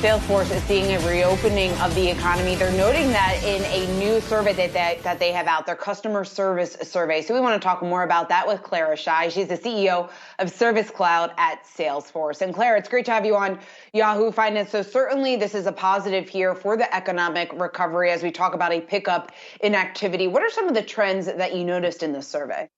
Salesforce is seeing a reopening of the economy. They're noting that in a new survey that they have out, their customer service survey. So we want to talk more about that with Clara Shih. She's the CEO of Service Cloud at Salesforce. And Clara, it's great to have you on Yahoo Finance. So certainly this is a positive here for the economic recovery as we talk about a pickup in activity. What are some of the trends that you noticed in this survey?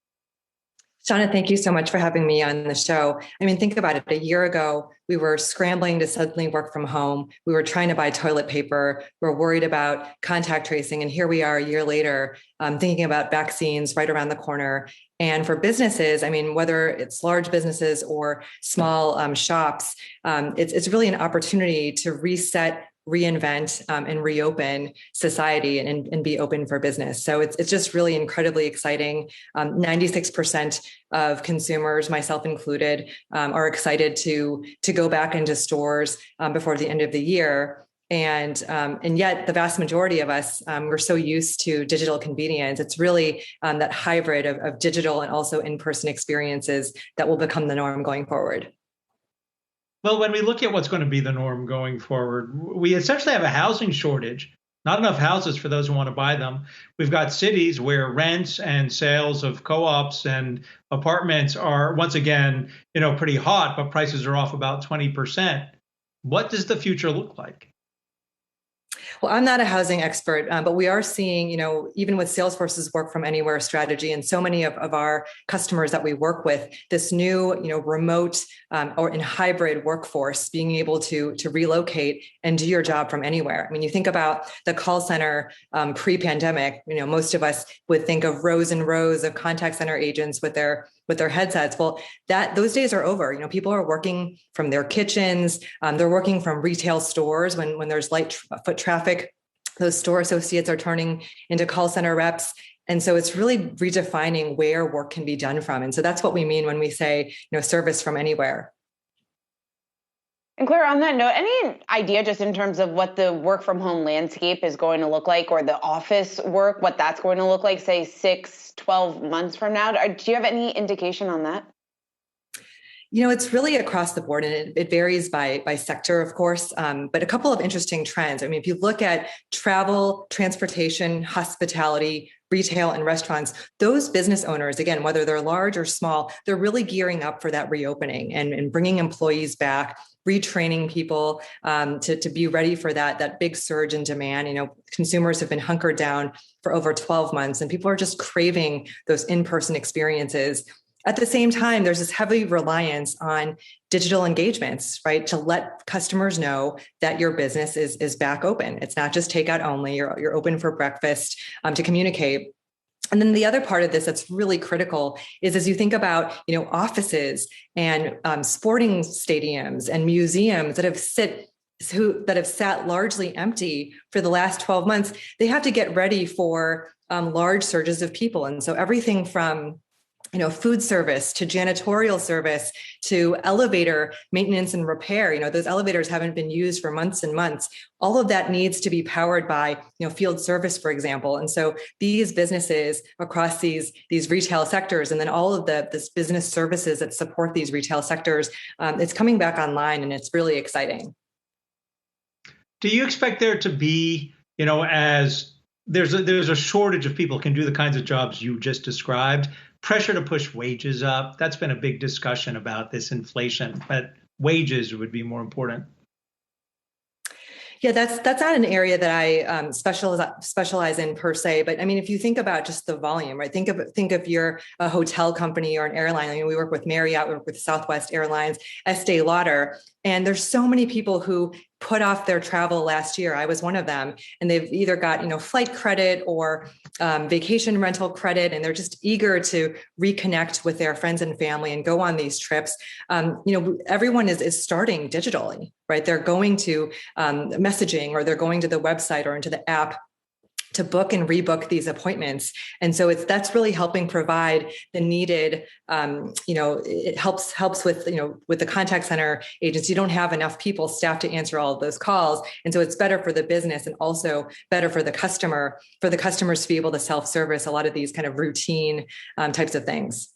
Shauna, thank you so much for having me on the show. I mean, think about it. A year ago, we were scrambling to suddenly work from home. We were trying to buy toilet paper. We were worried about contact tracing. And here we are a year later, thinking about vaccines right around the corner. And for businesses, I mean, whether it's large businesses or small shops, it's really an opportunity to reset, reinvent, and reopen society and be open for business. So it's just really incredibly exciting. 96% of consumers, myself included, are excited to go back into stores before the end of the year. And yet the vast majority of us, we're so used to digital convenience. It's really that hybrid of digital and also in-person experiences that will become the norm going forward. Well, when we look at what's going to be the norm going forward, we essentially have a housing shortage, not enough houses for those who want to buy them. We've got cities where rents and sales of co-ops and apartments are once again, pretty hot, but prices are off about 20%. What does the future look like? Well, I'm not a housing expert, but we are seeing, even with Salesforce's work from anywhere strategy and so many of our customers that we work with, this new, remote or in hybrid workforce being able to relocate and do your job from anywhere. I mean, you think about the call center pre-pandemic, most of us would think of rows and rows of contact center agents with their headsets. Well, those days are over. People are working from their kitchens. They're working from retail stores when there's light foot traffic. Those store associates are turning into call center reps. And so it's really redefining where work can be done from. And so that's what we mean when we say, service from anywhere. And Claire, on that note, any idea just in terms of what the work from home landscape is going to look like, or the office work, what that's going to look like, say 6-12 months from now? Do you have any indication on that? It's really across the board, and it varies by sector, of course, but a couple of interesting trends. I mean, if you look at travel, transportation, hospitality, retail, and restaurants, those business owners, again, whether they're large or small, they're really gearing up for that reopening and bringing employees back, retraining people to be ready for that big surge in demand. Consumers have been hunkered down for over 12 months, and people are just craving those in-person experiences. At the same time, there's this heavy reliance on digital engagements, right? To let customers know that your business is back open. It's not just takeout only. You're open for breakfast to communicate. And then the other part of this that's really critical is as you think about, offices and sporting stadiums and museums that have sat largely empty for the last 12 months, they have to get ready for large surges of people. And so everything from food service to janitorial service to elevator maintenance and repair. Those elevators haven't been used for months and months. All of that needs to be powered by, field service, for example. And so these businesses across these retail sectors, and then all of this business services that support these retail sectors, it's coming back online, and it's really exciting. Do you expect there to be, as there's a shortage of people who can do the kinds of jobs you just described, pressure to push wages up? That's been a big discussion about this inflation, but wages would be more important. Yeah, that's not an area that I specialize in per se. But I mean, if you think about just the volume, right? Think of you're a hotel company or an airline. I mean, we work with Marriott, we work with Southwest Airlines, Estee Lauder, and there's so many people who put off their travel last year. I was one of them, and they've either got flight credit or vacation rental credit, and they're just eager to reconnect with their friends and family and go on these trips. Everyone is starting digitally, right? They're going to messaging, or they're going to the website or into the app to book and rebook these appointments. And so that's really helping provide the needed, it helps with, with the contact center agents. You don't have enough people staffed to answer all of those calls. And so it's better for the business and also better for the customer, for the customers to be able to self-service a lot of these kind of routine types of things.